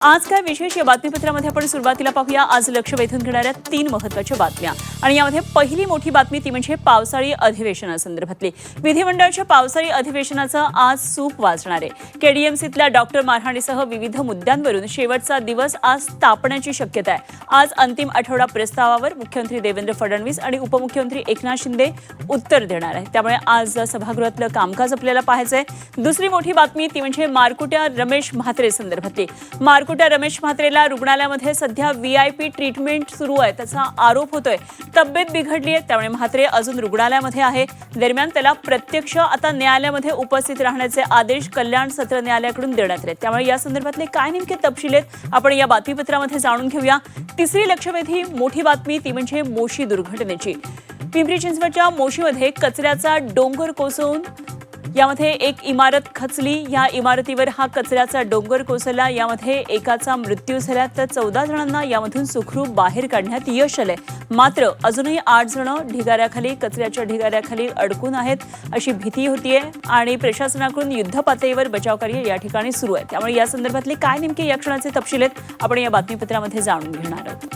आज काय विशेष या बातमीपत्रामध्ये आपण सुरुवातीला पाहूया आज लक्ष वेधून घेणाऱ्या 3 महत्त्वाच्या बातम्या आणि यामध्ये पहिली मोठी बातमी ती म्हणजे पावसाळी अधिवेशनासंदर्भातली विधिमंडळाच्या पावसाळी अधिवेशनाचं आज सूप वाजणार आहे। केडीएमसीतल्या डॉक्टर मारहाणीसह विविध मुद्द्यांवरून शेवटचा दिवस आज तापण्याची शक्यता आहे। आज अंतिम आठवडा प्रस्तावावर मुख्यमंत्री देवेंद्र फडणवीस आणि उपमुख्यमंत्री एकनाथ शिंदे उत्तर देणार आहेत। त्यामुळे आज सभागृहातलं कामकाज आपल्याला पाहायचंय। दुसरी मोठी बातमी ती म्हणजे मारकुट्या रमेश म्हात्रे संदर्भातली मारकुट्या रमेश म्हात्रेला रुग्णालयामध्ये सध्या व्हीआयपी ट्रीटमेंट सुरू आहे त्याचा आरोप होतोय। तब्येत बिघडली आहे त्यामुळे म्हात्रे अजून रुग्णालयामध्ये आहे। दरम्यान त्याला प्रत्यक्ष आता न्यायालयामध्ये उपस्थित राहण्याचे आदेश कल्याण सत्र न्यायालयाकडून देण्यात आले। त्यामुळे या संदर्भातले काय नेमके तपशील आहेत आपण या बातमीपत्रामध्ये जाणून घेऊया। तिसरी लक्षवेधी मोठी बातमी ती म्हणजे मोशी दुर्घटनेची। पिंपरी चिंचवडच्या मोशीमध्ये कचऱ्याचा डोंगर कोसळून यामध्ये एक इमारत खचली। या इमारतीवर हा कचऱ्याचा डोंगर कोसळला। यामध्ये एकाचा मृत्यू झाला तर 14 जणांना यामधून सुखरूप बाहेर काढण्यात यश आले। मात्र अजूनही 8 जण ढिगाऱ्याखाली कचऱ्याच्या ढिगाऱ्याखाली अडकून आहेत अशी भीती होतीये आणि प्रशासनाकडून युद्धपातळीवर बचावकार्य या ठिकाणी सुरू आहे। त्यामुळे या संदर्भातले काय नेमके या क्षणाचे तपशील आहेत आपण या बातमीपत्रामध्ये जाणून घेणार आहोत।